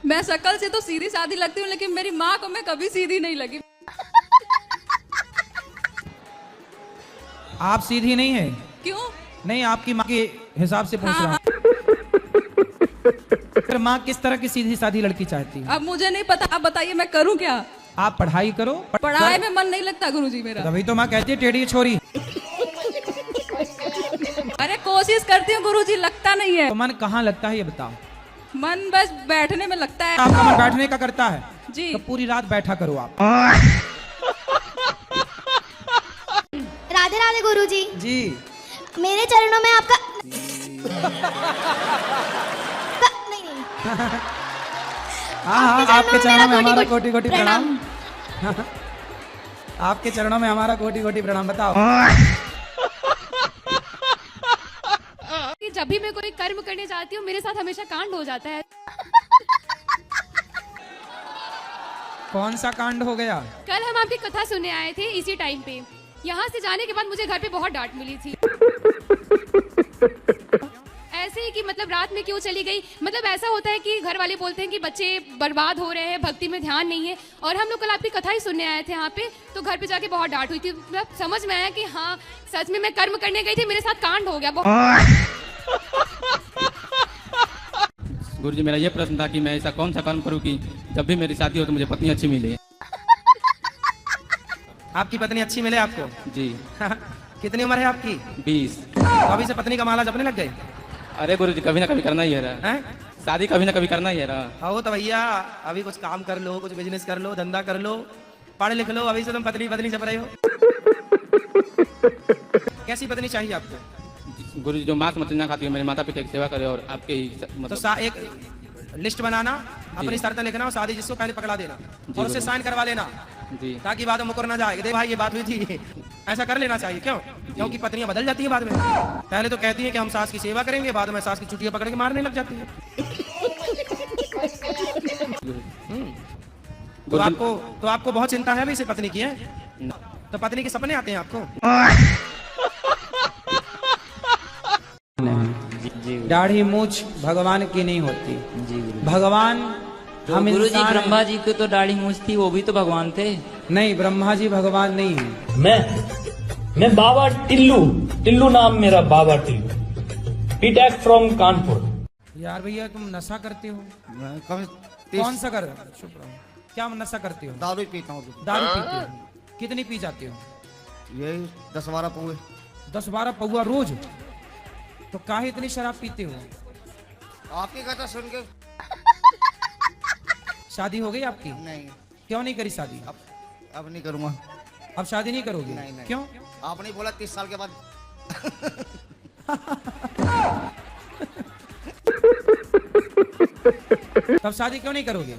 मैं शक्ल से तो सीधी सादी लगती हूँ, लेकिन मेरी माँ को मैं कभी सीधी नहीं लगी। आप सीधी नहीं है। क्यों? नहीं, आपकी माँ के हिसाब से पूछ रहा हूँ। फिर माँ किस तरह की सीधी सादी लड़की चाहती है? अब मुझे नहीं पता, आप बताइए मैं करूँ क्या? आप पढ़ाई करो। पढ़ाई में मन नहीं लगता गुरुजी मेरा। तभी तो माँ कहती है टेढ़ी छोरी। अरे कोशिश करती हूँ गुरुजी, लगता नहीं है। तो मन कहाँ लगता है ये बताओ? मन बस बैठने में लगता है। आपका मन बैठने का करता है जी। तो पूरी रात बैठा करो आप। राधे राधे गुरुजी। जी। मेरे चरणों में आपका नहीं नहीं हाँ हाँ, आपके चरणों में हमारा कोटि कोटि प्रणाम। प्रणाम। आपके चरणों में हमारा कोटि कोटि प्रणाम। बताओ। कि जब भी मैं कोई कर्म करने जाती हूँ मेरे साथ हमेशा कांड हो जाता है। कौन सा कांड हो गया? कल हम आपकी कथा सुनने आए थे इसी टाइम पे। यहाँ से जाने के बाद मुझे घर पे बहुत डांट मिली थी। ऐसे ही कि मतलब रात में क्यों चली गई। मतलब ऐसा होता है कि घर वाले बोलते हैं कि बच्चे बर्बाद हो रहे हैं, भक्ति में ध्यान नहीं है। और हम लोग कल आपकी कथा ही सुनने आए थे यहाँ पे, तो घर पे जाके बहुत डांट हुई थी। मतलब समझ में आया कि हाँ सच में मैं कर्म करने गई थी, मेरे साथ कांड हो गया गुरुजी, मेरा ये प्रश्न था कि मैं ऐसा कौन सा कर्म करूं कि जब भी मेरी शादी हो तो मुझे पत्नी अच्छी मिले। आपकी पत्नी अच्छी मिले आपको? जी। कितनी उम्र है आपकी? 20। तो अभी से पत्नी का माला जपने लग गए? अरे गुरुजी, कभी ना कभी करना ही है रहा। हैं? शादी कभी ना कभी करना ही है रहा। आओ तो भैया, अभी कुछ काम कर लो, कुछ बिजनेस कर लो, धंधा कर लो, पढ़ लिख लो। अभी से तुम पत्नी पत्नी जप रहे हो। कैसी पत्नी चाहिए आपको? गुरुजी, जो मांस मछली ना खाती है, मेरे माता पिता की सेवा करे और आपके ही तो मतलब एक लिस्ट बनाना, अपनी शर्तें लिखना और शादी जिसको पहले पकड़ा देना और उससे साइन करवा लेना, जी, ताकि बाद में मुकर ना जाए। देख भाई ये बात हुई थी, ऐसा कर लेना चाहिए। क्यों? क्योंकि पत्नियां बदल जाती हैं बाद में। पहले तो कहती हैं कि हम सास की सेवा करेंगे, बाद में सास की चुटियां पकड़ के मारने लग जाती है। तो आपको बहुत चिंता है अभी से पत्नी की है? तो पत्नी के सपने आते हैं आपको? दाढ़ी मूछ भगवान की नहीं होती। जी भगवान तो हम गुरु जी, इंसान ब्रह्मा जी को तो दाढ़ी मूछ थी, वो भी तो भगवान थे। नहीं, ब्रह्मा जी भगवान नहीं है। मैं बाबा टिल्लू नाम मेरा, बाबा टिल्लू, पीटैक फ्रॉम कानपुर। यार भैया तुम नशा करते हो? कभी कौन सा कर? चुप रहो। क्या नशा करते हो? दारू पीता हूँ। दारू पीते हो? कितनी पी जाते हो? यही 10-12 पौए। 10-12 पौआ रोज? तो काहे इतनी शराब पीते हो? आपकी कथा सुन के। शादी हो गई आपकी? नहीं, क्यों नहीं करी शादी? अब नहीं करूँगा। अब शादी नहीं करोगे? नहीं। क्यों? आपने बोला 30 साल के बाद। तब शादी क्यों नहीं करोगे?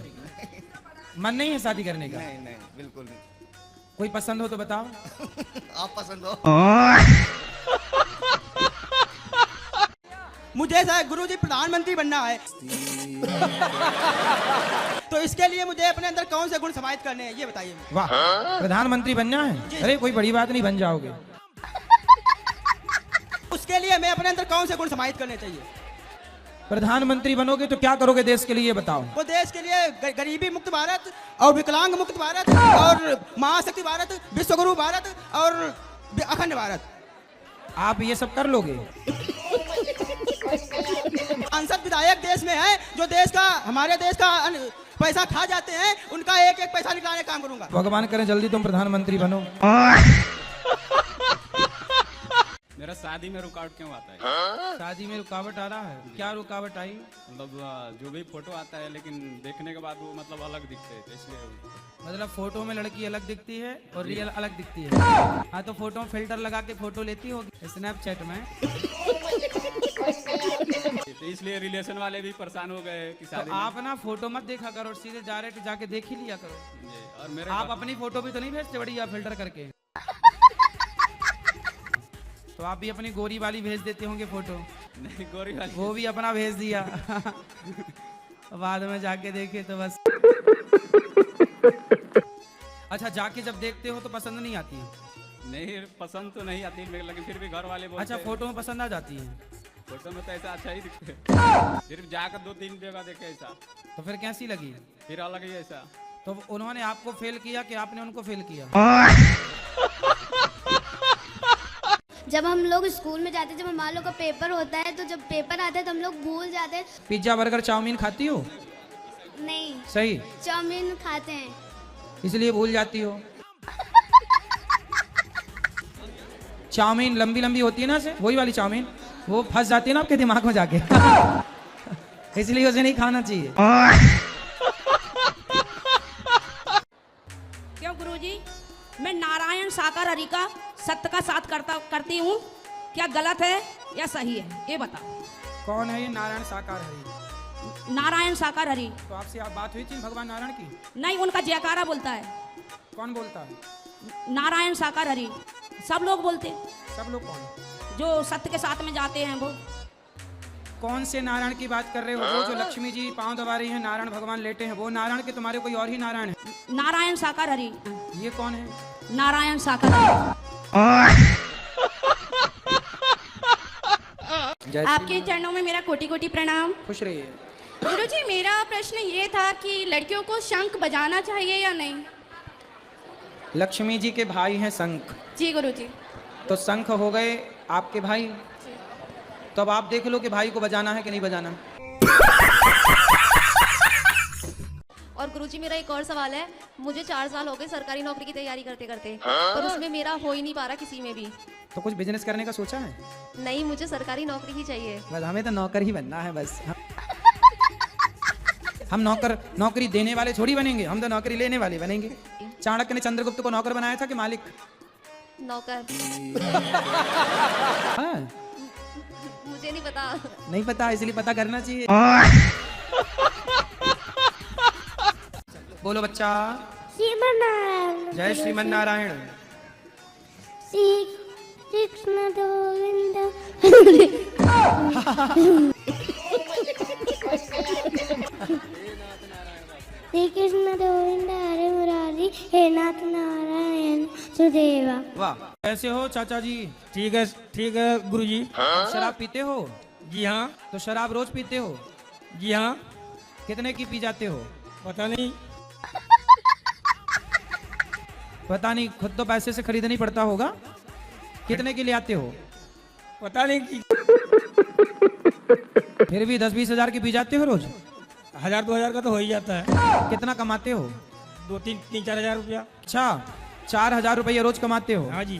मन नहीं है शादी करने का? नहीं, बिल्कुल नहीं। कोई पसंद हो तो बताओ। आप पसंद हो? मुझे ऐसा गुरुजी प्रधानमंत्री बनना है। तो इसके लिए मुझे अपने अंदर कौन से गुण समाहित करने हैं, ये बताइए। वाह, प्रधानमंत्री बनना है? अरे कोई बड़ी बात नहीं, बन जाओगे। उसके लिए मैं अपने अंदर कौन से गुण समाहित करने चाहिए? प्रधानमंत्री बनोगे तो क्या करोगे देश के लिए बताओ? वो देश के लिए गरीबी मुक्त भारत और विकलांग मुक्त भारत और महाशक्ति भारत, विश्वगुरु भारत और अखंड भारत। आप ये सब कर लोगे? सांसद विधायक देश में है जो देश का, हमारे देश का पैसा खा जाते हैं, उनका एक एक पैसा निकालने का काम करूंगा। भगवान करे जल्दी तुम प्रधानमंत्री बनो। मेरा शादी में रुकावट क्यों आता है? शादी में रुकावट आ रहा है? क्या रुकावट आई? मतलब जो भी फोटो आता है लेकिन देखने के बाद वो मतलब अलग दिखते हैं, तो इसलिए। मतलब फोटो में लड़की अलग दिखती है और रियल अलग दिखती है। हाँ, तो फोटो में फिल्टर लगा के फोटो लेती होगी स्नैपचैट में। तो इसलिए रिलेशन वाले भी परेशान हो गए कि तो शादी आप ना फोटो मत देखा करो, सीधे डायरेक्ट जाके देख ही लिया करो। और मेरे आप अपनी फोटो भी तो नहीं भेजते बढ़िया फिल्टर करके? तो आप भी अपनी गोरी वाली भेज देते होंगे फोटो। नहीं, गोरी वाली वो भी अपना भेज दिया। बाद में जाके देखे तो बस। अच्छा, जाके जब देखते हो तो पसंद नहीं आती है? नहीं, पसंद तो नहीं आती लेकिन फिर भी घर वाले बोलते अच्छा, हैं। फोटो में पसंद आ जाती है? फोटो में तो ऐसा अच्छा ही दिखते हैं। सिर्फ जाकर 2-3 जगह देखे ऐसा, तो फिर कैसी लगी? फिर अलग ही ऐसा। तो उन्होंने आपको फेल किया कि आपने उनको फेल किया? जब हम लोग स्कूल में जाते हैं, जब हमारे लोग का पेपर होता है, तो जब पेपर आता है तो हम लोग भूल जाते हैं। पिज्जा बर्गर चाउमीन खाती हो? नहीं, सही, चाउमीन खाते हैं। इसलिए भूल जाती हो। चाउमीन लंबी लंबी होती है ना, से वही वाली चाउमीन, वो फंस जाती है ना आपके दिमाग में जाके। इसलिए उसे नहीं खाना चाहिए। क्यों गुरुजी, मैं नारायण साकार हरि का सत्य का साथ करती हूँ, क्या गलत है या सही है ये बताओ। कौन है ये नारायण साकार हरि? नारायण साकार हरि। तो आपसे आप बात हुई थी भगवान नारायण की? नहीं, उनका जयकारा बोलता है। कौन बोलता है? नारायण साकार हरि सब लोग बोलते हैं। सब लोग कौन? जो सत्य के साथ में जाते हैं वो। कौन से नारायण की बात कर रहे हो? वो जो लक्ष्मी जी पांव दबा रही हैं, नारायण भगवान लेटे हैं, वो नारायण के तुम्हारे कोई और ही नारायण है? नारायण साकार हरि। ये कौन है? नारायण साकार हरि। आपके चरणों में मेरा कोटि कोटि प्रणाम। खुश रहिए। गुरुजी, मेरा प्रश्न ये था कि लड़कियों को शंख बजाना चाहिए या नहीं? लक्ष्मी जी के भाई हैं शंख। जी गुरुजी। तो शंख हो गए आपके भाई, तो अब आप देख लो कि भाई को बजाना है कि नहीं बजाना। और गुरुजी मेरा एक और सवाल है, मुझे 4 साल हो गए सरकारी नौकरी की तैयारी करते करते, पर उसमें मेरा हो ही नहीं पा रहा किसी में भी। तो कुछ बिजनेस करने का सोचा है? नहीं, मुझे सरकारी नौकरी ही चाहिए। बस हमें तो नौकर ही बनना है बस। हम नौकरी देने वाले थोड़ी बनेंगे, हम तो नौकरी लेने वाले बनेंगे। चाणक्य ने चंद्रगुप्त को नौकर बनाया था कि मालिक? नौकर। हाँ। मुझे नहीं पता। नहीं पता, इसलिए पता करना चाहिए। बोलो बच्चा। श्रीमन नारायण। जय श्रीमन नारायण। कृष्ण गोविंद। श्री कृष्ण गोविंद हरे मुरारी, हे नाथ नारायण सुदेवा। वाह, कैसे हो चाचा जी? ठीक है गुरुजी। शराब पीते हो? जी हाँ। तो शराब रोज पीते हो? जी हाँ। कितने की पी जाते हो? पता नहीं। पता नहीं, खुद तो पैसे से खरीदनी पड़ता होगा। कितने की ले आते हो? पता नहीं। फिर भी 10-20 हजार की पी जाते हो रोज? 1000-2000 का तो हो ही जाता है। कितना कमाते हो? 2-3-4 हजार रुपया। अच्छा, 4000 रुपये रोज कमाते हो? हाँ जी।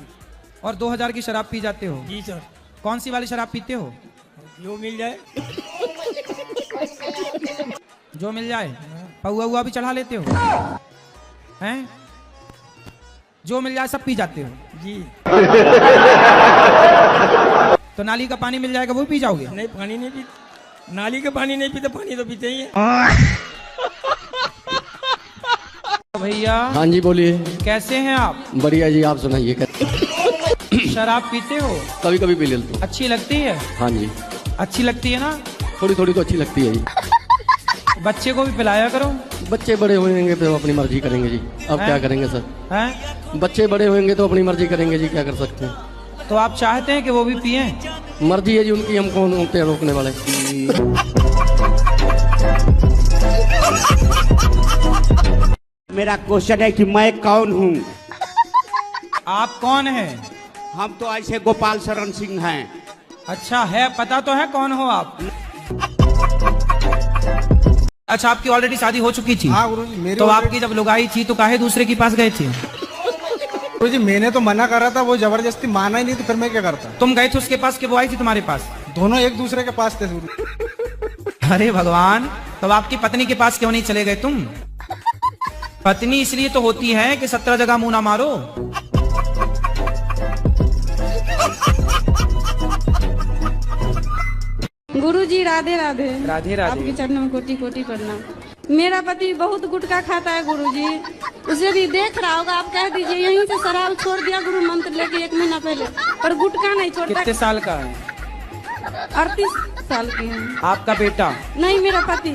और 2000 की शराब पी जाते हो? जी सर। कौन सी वाली शराब पीते हो? जो मिल जाए। जो मिल जाए। पौआ हुआ भी चढ़ा लेते हो? हैं? जो मिल जाए सब पी जाते हो? जी। तो नाली का पानी मिल जाएगा वो पी जाओगे? नहीं, पानी नहीं पीते। नाली का पानी नहीं पीते, पानी तो पीते ही है। भैया। हाँ जी बोलिए। कैसे हैं आप? बढ़िया जी, आप सुनाइए। शराब पीते हो? कभी कभी पी लेते हो। अच्छी लगती है? हाँ जी। अच्छी लगती है ना? थोड़ी थोड़ी तो अच्छी लगती है जी। बच्चे को भी पिलाया करो। बच्चे बड़े होंगे तो अपनी मर्जी करेंगे जी। अब क्या करेंगे सर? हैं? बच्चे बड़े होंगे तो अपनी मर्जी करेंगे जी, क्या कर सकते हैं। तो आप चाहते हैं कि वो भी पिए? मर्जी है जी उनकी, हम कौन होते हैं रोकने वाले। मेरा क्वेश्चन है कि मैं कौन हूँ? आप कौन हैं? हम तो ऐसे गोपाल शरण सिंह हैं। अच्छा है, पता तो है कौन हो आप? अच्छा, आपकी ऑलरेडी शादी हो चुकी थी? हाँ गुरुजी, मेरी। तो आपकी जब लुगाई थी तो काहे दूसरे के पास गए थे? गुरुजी, मैंने तो मना करा था, वो जबरदस्ती माना ही नहीं, तो फिर मैं क्या करता? तुम गए थे उसके पास कि वो आई थी तुम्हारे पास? दोनों एक दूसरे के पास थे। अरे भगवान, तब आपकी पत्नी के पास क्यों नहीं चले गए तुम? पत्नी इसलिए तो होती है कि 17 जगह मुंह ना मारो। गुरुजी राधे राधे। राधे राधे। आपके चरणों में कोटि कोटि प्रणाम। मेरा पति बहुत गुटखा खाता है गुरुजी, उसे भी देख रहा होगा, आप कह दीजिए यहीं से शराब छोड़ दिया गुरु मंत्र लेके 1 महीना पहले, पर गुटखा नहीं छोड़ता। कितने साल का है? 38 साल की है। आपका बेटा? नहीं, मेरा पति।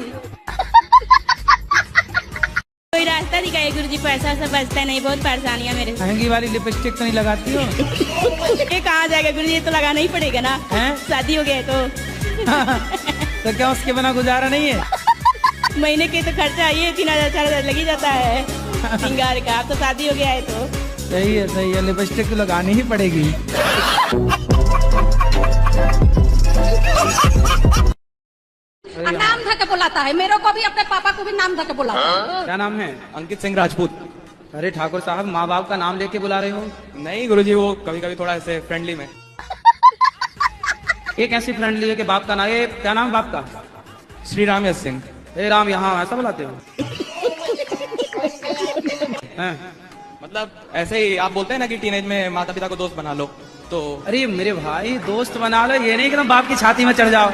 कोई रास्ता शादी का है गुरुजी, पैसा सब बचता नहीं, बहुत परेशानियाँ मेरे। महंगी वाली लिपस्टिक तो नहीं लगाती हो? ये कहाँ जाएगा गुरुजी, ये तो लगाना ही पड़ेगा ना, शादी हो गया है तो। तो क्या उसके बिना गुजारा नहीं है? महीने के तो खर्चा ये 3,000 4,000 लग ही जाता है सिंगार का। अब तो शादी हो गया है तो सही है, लिपस्टिक तो लगानी ही पड़ेगी। नाम धके बुलाता है, मेरे को भी अपने पापा को भी नाम धके बुलाता है। क्या नाम है? अंकित सिंह राजपूत। अरे ठाकुर साहब, माँ बाप का नाम लेके बुला रहे हो? नहीं गुरुजी, वो कभी कभी थोड़ा ऐसे फ्रेंडली में। एक ऐसी फ्रेंडली है कि बाप का नाम, ये क्या नाम बाप का? श्री राम यश सिंह। हे राम, यहाँ ऐसा बुलाते हो? मतलब ऐसे ही आप बोलते हैं ना कि टीनेज में माता पिता को दोस्त बना लो, तो अरे मेरे भाई दोस्त बना लो, ये नहीं कि तुम बाप की छाती में चढ़ जाओ।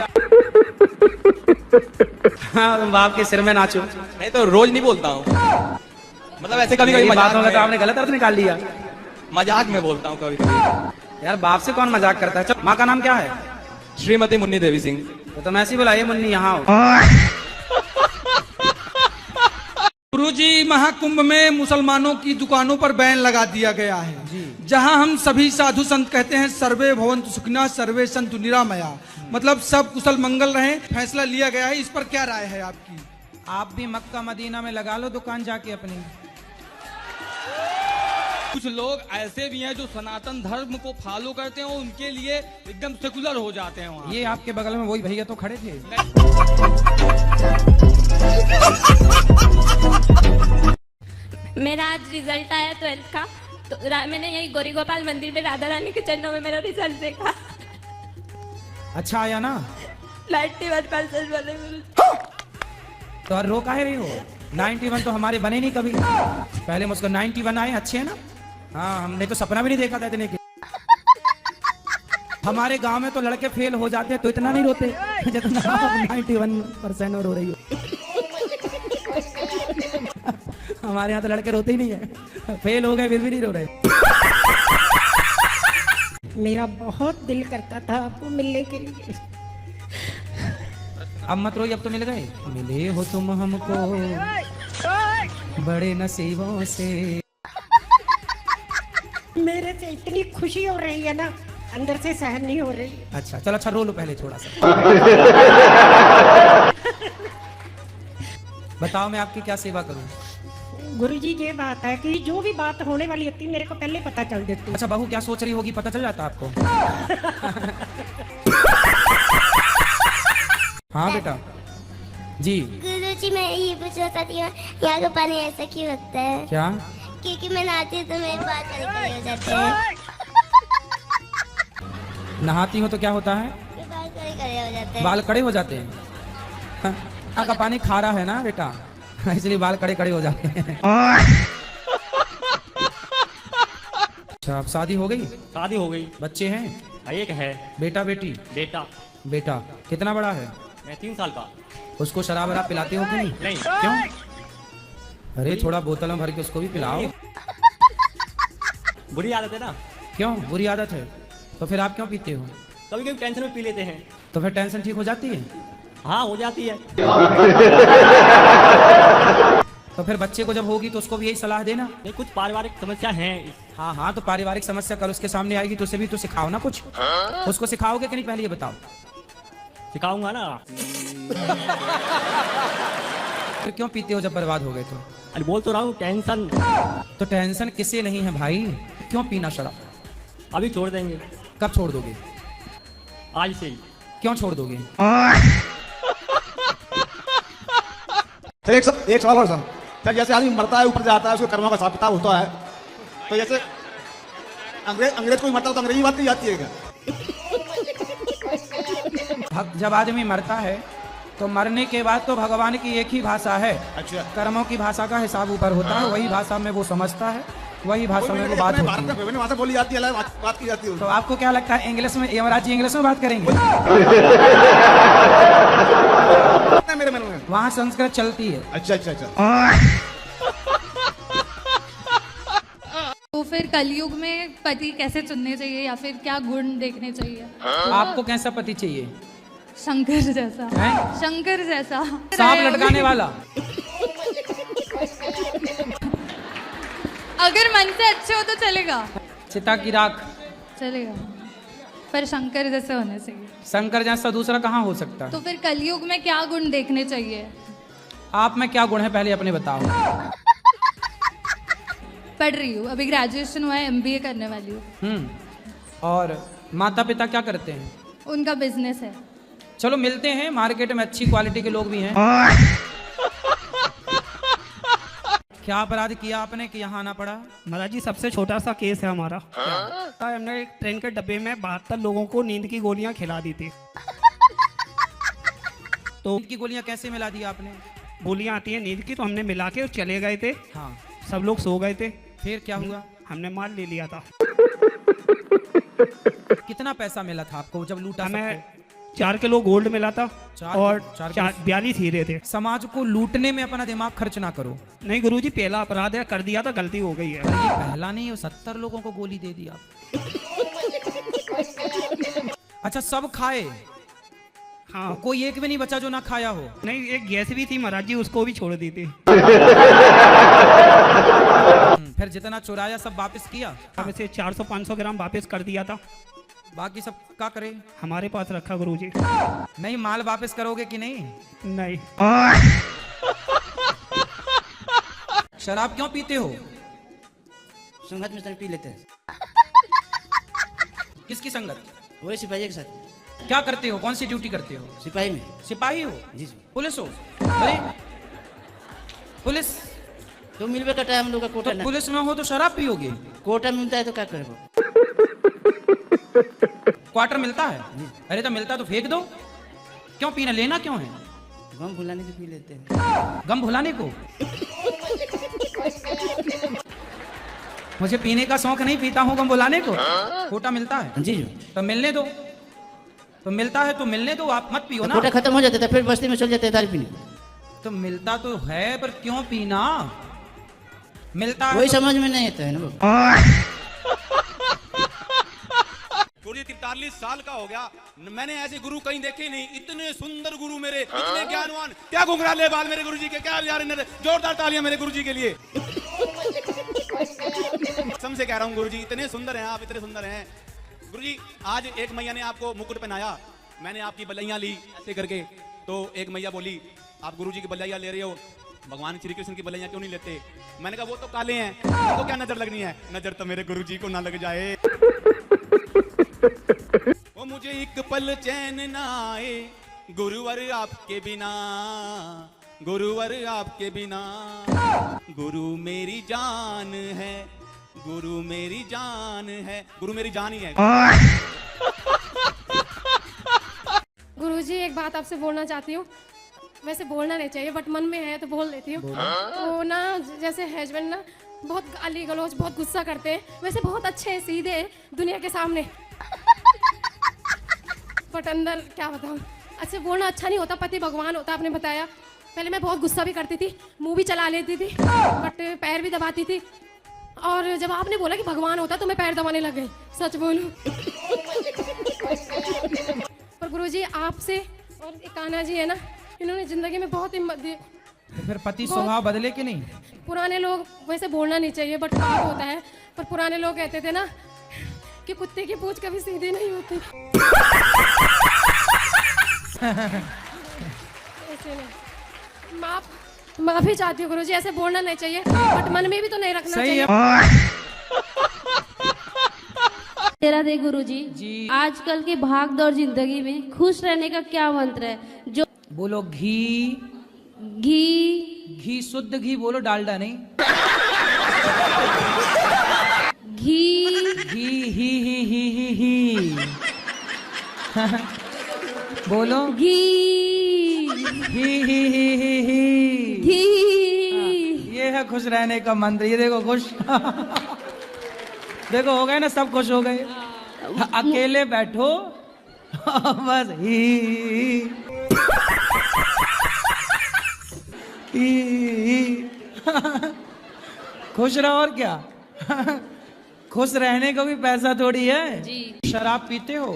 हाँ, तुम बाप के सिर में नाचो। नहीं तो रोज नहीं बोलता हूँ, मतलब ऐसे कभी कभी बात होगा तो आपने गलत अर्थ निकाल लिया। मजाक में बोलता हूँ कभी कभी। यार बाप से कौन मजाक करता है? चल, माँ का नाम क्या है? श्रीमती मुन्नी देवी सिंह। तो तुम ऐसी बुलाइए, मुन्नी यहाँ हो। गुरुजी, महाकुंभ में मुसलमानों की दुकानों पर बैन लगा दिया गया है, जहां हम सभी साधु संत कहते हैं सर्वे भवन्तु सुखिनः सर्वे सन्तु निरामया, मतलब सब कुशल मंगल रहें। फैसला लिया गया है, इस पर क्या राय है आपकी? आप भी मक्का मदीना में लगा लो दुकान जाके अपनी। कुछ लोग ऐसे भी हैं जो सनातन धर्म को फॉलो करते हैं, उनके लिए एकदम सेकुलर हो जाते हैं वहाँ। ये आपके बगल में वही भैया तो खड़े थे। मेरा आज रिजल्ट आया 12th का, तो मैंने यही गौरी गोपाल मंदिर में राधा रानी के चरणों में मेरा रिजल्ट देखा। अच्छा आया ना? 91% वाले। तो और रो काहे रही हो? 91 तो हमारे बने नहीं कभी, पहले मुझको 91 आए, अच्छे है ना? हाँ, हमने तो सपना भी नहीं देखा था इतने के। हमारे गांव में तो लड़के फेल हो जाते हैं तो इतना नहीं रोते जितना 91% और रो रही हो। हमारे यहाँ तो लड़के रोते ही नहीं है, फेल हो गए फिर भी नहीं रो रहे। मेरा बहुत दिल करता था आपको मिलने के लिए। अब मत रोइए, अब तो मिल गए। मिले हो तुम हमको बड़े नसीबों से। मेरे से इतनी खुशी हो रही है ना, अंदर से सहन नहीं हो रही। अच्छा चलो, अच्छा रो लो पहले थोड़ा सा। बताओ मैं आपकी क्या सेवा करूं? गुरुजी, ये बात है कि जो भी बात होने वाली होती मेरे को पहले पता चल जाती। अच्छा बहू क्या सोच रही होगी पता चल जाता आपको? हाँ बेटा जी। गुरुजी, मैं ये पूछना चाहती हूँ, यहाँ का पानी ऐसा क्यों लगता है? क्या? क्योंकि मैं नहाती हूँ तो मेरे बाल खड़े हो जाते हैं। नहाती हो तो क्या होता है? बाल खड़े हो जाते हैं। बाल कड़े हो जाते हैं? यहाँ का पानी खारा है ना बेटा, इसलिए बाल कड़े हो जाते हैं। अच्छा, अब शादी हो गई? शादी हो गई। बच्चे हैं? एक है। बेटा बेटी? बेटा। बेटा कितना बड़ा है? मैं 3 साल का। उसको शराब वराब पिलाते हो कि नहीं? नहीं। क्यों? अरे थोड़ा बोतल में भर के उसको भी पिलाओ। बुरी आदत है ना। क्यों बुरी आदत है? तो फिर आप क्यों पीते हो? कभी कभी टेंशन में पी लेते हैं। तो फिर टेंशन ठीक हो जाती है? हाँ हो जाती है। तो फिर बच्चे को जब होगी तो उसको भी यही सलाह देना। नहीं, कुछ पारिवारिक समस्या है। हाँ हाँ, तो पारिवारिक समस्या कल उसके सामने आएगी तो उसे भी तो सिखाओ ना कुछ। उसको सिखाओगे कि नहीं पहले ये बताओ? सिखाऊंगा ना। फिर क्यों पीते हो जब बर्बाद हो गए तो? अरे बोल तो रहा हूँ, टेंशन। तो टेंशन किसे नहीं है भाई? क्यों पीना शराब? अभी छोड़ देंगे। कब छोड़ दोगे? आज से ही। क्यों छोड़ दोगे? सर एक सवाल और सर, जैसे आदमी मरता है ऊपर जाता है, उसके कर्मों का हिसाब किताब होता है, तो जैसे अंग्रेज कोई मरता हो तो अंग्रेजी बात नहीं आती है क्या? जब आदमी मरता है तो मरने के बाद तो भगवान की एक ही भाषा है। अच्छा। कर्मों की भाषा का हिसाब ऊपर होता है, वही भाषा में वो समझता है, वही भाषा में वो बात होती है। विभिन्न भाषा बोली जाती है, बात की जाती है। तो आपको क्या लगता है इंग्लिश में यमराज जी इंग्लिश में बात करेंगे? मेरे मन में वहाँ संस्कृत चलती है। अच्छा अच्छा अच्छा। तो फिर कलयुग में पति कैसे चुनने चाहिए या फिर क्या गुण देखने चाहिए? आपको कैसा पति चाहिए? शंकर जैसा। शंकर जैसा। सांप लटकाने वाला? अगर मन से अच्छे हो तो चलेगा, चिता की राख चलेगा, पर शंकर जैसे होने चाहिए। शंकर जैसा दूसरा कहाँ हो सकता है? तो फिर कलयुग में क्या गुण देखने चाहिए? आप में क्या गुण है पहले अपने बताओ। पढ़ रही हूँ, अभी ग्रेजुएशन हुआ है, MBA करने वाली हूँ। और माता पिता क्या करते हैं? उनका बिजनेस है। चलो मिलते हैं, मार्केट में अच्छी क्वालिटी के लोग भी हैं। क्या अपराध किया आपने कि यहाँ आना पड़ा? महाराज जी सबसे छोटा सा केस है हमारा। हमने एक ट्रेन के डब्बे में 72 लोगों को नींद की गोलियां खिला दी थी। तो नींद की गोलियां कैसे मिला दी आपने? गोलियां आती हैं नींद की, तो हमने मिला के चले गए थे। हाँ। सब लोग सो गए थे। फिर क्या हुआ? हमने माल ले लिया था। कितना पैसा मिला था आपको जब लूटा? हमें 4 किलो गोल्ड मिला था और 42 हीरे थे। समाज को लूटने में अपना दिमाग खर्च ना करो। नहीं गुरुजी, पहला अपराध है, कर दिया था, गलती हो गई है। ये पहला नहीं, 70 लोगों को गोली दे दी आप। अच्छा, सब खाए? हाँ। कोई एक भी नहीं बचा जो ना खाया हो? नहीं, एक गैस भी थी महाराज जी, उसको भी छोड़ दी थी। फिर जितना चुराया सब वापस किया? हमें से 400-500 ग्राम वापस कर दिया था। बाकी सब क्या करे? हमारे पास रखा गुरुजी। नहीं, माल वापस करोगे कि नहीं? नहीं। शराब क्यों पीते हो? संगत में पी लेते हैं। किसकी संगत? वही सिपाही के साथ। क्या करते हो? कौन सी ड्यूटी करते हो? सिपाही में। सिपाही हो? जी। पुलिस हो? अरे पुलिस तो मिलवे का टाइम हम लोग का कोटा। तो पुलिस में हो तो शराब पियोगे? कोटा मिलता है तो क्या करें? क्वार्टर मिलता है? अरे तो मिलता तो फेंक दो, क्यों पीना? लेना क्यों है? गम भुलाने के पी लेते हैं। गम भुलाने को? मुझे पीने का शौक नहीं, पीता हूँ गम भुलाने को। कोटा मिलता है? जी। तो मिलने दो। तो मिलता है तो मिलने दो, आप मत पियो ना। कोटा खत्म हो जाता है फिर बस्ती में चल जाते हैं दारू पीने। तो मिलता तो है पर क्यों पीना? मिलता है वही तो... समझ में नहीं आता है ना। गुरु 43 साल का हो गया, मैंने ऐसे गुरु कहीं देखे नहीं। इतने सुंदर गुरु मेरे, इतने ज्ञानवान। क्या घुंघराले बाल मेरे गुरुजी के, क्या यार, जोरदार तालियां मेरे गुरुजी के लिए। सबसे कह रहा हूँ गुरुजी, इतने सुंदर हैं आप, इतने सुंदर हैं गुरुजी। आज एक मैया ने आपको मुकुट पहनाया, मैंने आपकी बलैया ली ऐसे करके। तो एक मैया बोली, आप गुरुजी की बलैया ले रहे हो, भगवान श्री कृष्ण की बलैया क्यों नहीं लेते? मैंने कहा वो तो काले हैं, उनको क्या नजर लगनी है? नजर तो मेरे गुरुजी को ना लग जाए। वो मुझे एक पल चैन ना आए, गुरुवर आपके बिना, गुरुवर आपके बिना। गुरु मेरी जान है, गुरु मेरी जान है, गुरु मेरी जान ही है। गुरुजी, एक बात आपसे बोलना चाहती हूँ। वैसे बोलना नहीं चाहिए बट मन में है तो बोल देती हूँ। तो ना जैसे हस्बैंड ना बहुत गाली गलौज, बहुत गुस्सा करते हैं। वैसे बहुत अच्छे हैं, सीधे हैं दुनिया के सामने, बट अंदर क्या बताऊँ। अच्छा, बोलना अच्छा नहीं होता, पति भगवान होता, आपने बताया। पहले मैं बहुत गुस्सा भी करती थी, मुंह भी चला लेती थी, बट पैर भी दबाती थी। और जब आपने बोला कि भगवान होता तो मैं पैर दबाने लग गई, सच बोलूं। पर गुरुजी, आपसे और एक कान्हा जी है ना, इन्होंने जिंदगी में बहुत हिम्मत दी। तो फिर पति स्वभाव बदले कि नहीं? पुराने लोग, वैसे बोलना नहीं चाहिए बट पाप होता है, पर पुराने लोग कहते थे ना कि कुत्ते की पूंछ कभी सीधी नहीं होती। माफी चाहती हूँ गुरुजी, ऐसे बोलना नहीं चाहिए बट मन में भी तो नहीं रखना चाहिए। तेरा दे गुरुजी, आजकल के भाग दौड़ जिंदगी में खुश रहने का क्या मंत्र है? जो बोलो घी। घी। घी शुद्ध घी बोलो, डालडा नहीं। घी। घी ही बोलो घी। घी। ये है खुश रहने का मंत्र। ये देखो खुश। देखो हो गए ना, सब खुश हो गए। अकेले बैठो बस ही। खुश रहो और क्या। खुश रहने को भी पैसा थोड़ी है जी। शराब पीते हो?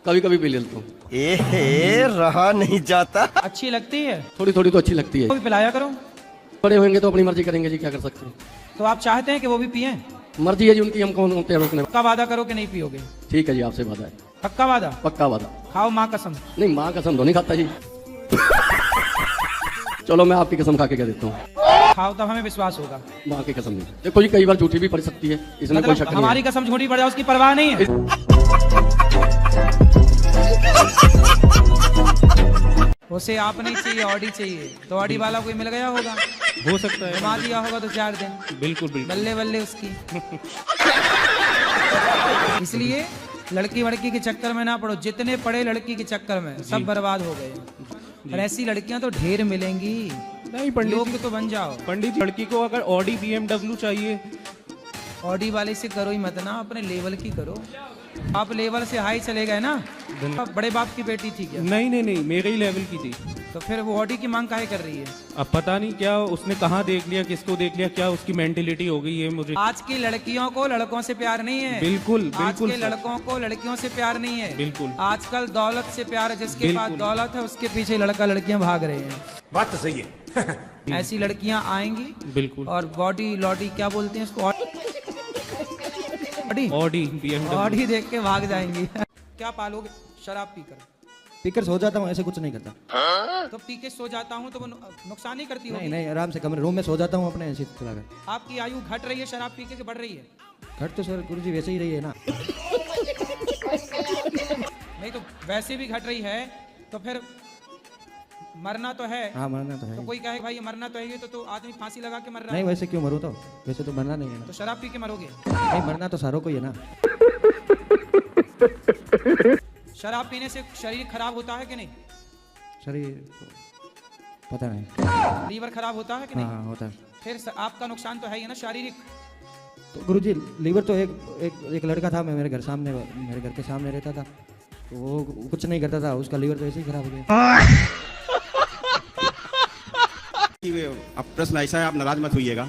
कभी कभी पी लेता हूँ। रहा नहीं जाता। अच्छी लगती है? थोड़ी थोड़ी तो अच्छी लगती है। पिलाया करो। बड़े होंगे तो अपनी मर्जी करेंगे जी, क्या कर सकते हैं। तो आप चाहते हैं कि वो भी पिए? मर्जी है जी उनकी, हम कौन होते हैं रोकने। पक्का वादा करो कि नहीं पियोगे? ठीक है जी, आपसे वादा है। पक्का वादा? पक्का वादा। खाओ माँ कसम। नहीं, माँ कसम तो नहीं खाता जी। चलो मैं आपकी कसम खा के कह देता हूँ। खाओ तब हमें विश्वास होगा। माँ की कसम नहीं। देखो जी, कई बार झूठी भी पड़ सकती है, इसमें कोई शक नहीं है। हमारी कसम झूठी पड़ जाए उसकी परवाह नहीं है। उसे आप नहीं चाहिए, ऑडी चाहिए। तो ऑडी वाला कोई मिल गया होगा, हो सकता है, घुमा दिया होगा तो 4 दिन। बिल्कुल बिल्कुल, बल्ले बल्ले उसकी। इसलिए लड़की वड़की के चक्कर में ना पड़ो। जितने पड़े लड़की के चक्कर में सब बर्बाद हो गए। और ऐसी लड़कियां तो ढेर मिलेंगी। नहीं पंडित लोग जी, तो बन जाओ। पंडित जी, लड़की को अगर ऑडी BMW चाहिए, ऑडी वाले से करो ही मत ना, अपने लेवल की करो। आप लेवल से हाई चले गए ना। बड़े बाप की बेटी थी क्या? नहीं नहीं नहीं, मेरे ही लेवल की थी। तो फिर वो ऑडी की मांग काहे कर रही है? अब पता नहीं क्या उसने कहाँ देख लिया, किसको देख लिया, क्या उसकी मेंटेलिटी हो गई है। मुझे आज की लड़कियों को लड़कों से प्यार नहीं है। बिल्कुल आज बिल्कुल के लड़कों को लड़कियों से प्यार नहीं है। बिल्कुल। आजकल दौलत से प्यार है। जिसके पास दौलत है उसके पीछे लड़का लड़कियां भाग रहे हैं। बात तो सही है। ऐसी लड़कियां आएंगी बिल्कुल, और बॉडी लॉडी क्या बोलते हैं उसको, ऑडी BMW, ऑडी देख के भाग जाएंगी। क्या पालोगे? शराब पीकर? पीकर सो जाता हूँ, ऐसे कुछ नहीं करता। तो पी के सो जाता हूँ तो वो नुकसान ही करती होगी। नहीं नहीं, आराम से कमरे रूम में सो जाता हूँ अपने, ऐसे चलाकर। आपकी आयु घट रही है शराब पी के बढ़ रही है? घट तो सर गुरुजी वैसे ही रही है ना। नहीं तो वैसे भी घट रही है तो फिर मरना तो है। हाँ मरना तो है। तो कोई कहे भाई ये मरना तो है, ये तो आदमी फांसी लगा के मर रहा है। नहीं वैसे क्यों मरूँ, तो वैसे तो मरना नहीं है ना। तो शराब पी के मरोगे? नहीं, मरना तो सारों को ही है ना। शराब पीने से शरीर खराब होता है कि नहीं? शरीर पता नहीं। लीवर खराब होता है कि नहीं? हाँ होता है। फिर आपका नुकसान तो है ही ना शारीरिक। तो गुरुजी लीवर तो एक लड़का था, मैं मेरे घर के सामने रहता था, तो वो कुछ नहीं करता था, उसका लीवर तो ऐसे ही खराब हो गया। अब प्रश्न ऐसा है, आप नाराज मत होइएगा,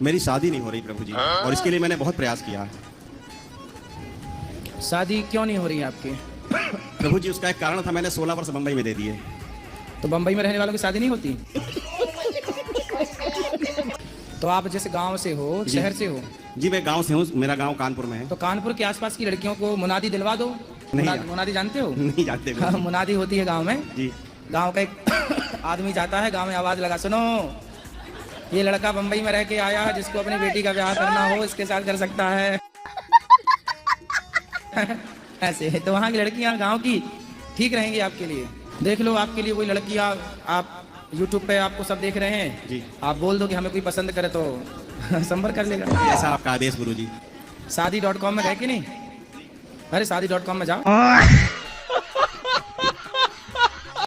मेरी शादी नहीं हो रही प्रभु जी, और इसके लिए मैंने बहुत प्रयास किया। शादी क्यों नहीं हो रही है आपकी? प्रभु जी उसका एक कारण था, मैंने 16 वर्ष बंबई में दे दिए। तो बंबई में रहने वालों की शादी नहीं होती? तो आप जैसे गांव से हो, शहर से हो? जी मैं गांव से हूँ, मेरा गांव कानपुर में है। तो कानपुर के आसपास की लड़कियों को मुनादी दिलवा दो। मुनादी जानते हो? नहीं जानते। मुनादी होती है गांव में जी। गांव का एक आदमी जाता है, गांव में आवाज लगा, सुनो ये लड़का बंबई में रह के आया है, जिसको अपनी बेटी का ब्याह करना हो इसके साथ कर सकता है। ऐसे तो वहाँ की लड़कियाँ गांव की ठीक रहेंगी आपके लिए। देख लो आपके लिए कोई लड़कियाँ, आप YouTube पे आपको सब देख रहे हैं जी, आप बोल दो कि हमें कोई पसंद करे तो संपर्क कर लेगा। ऐसा आपका आदेश गुरुजी। शादी.com में गए कि नहीं? अरे शादी.com में जाओ।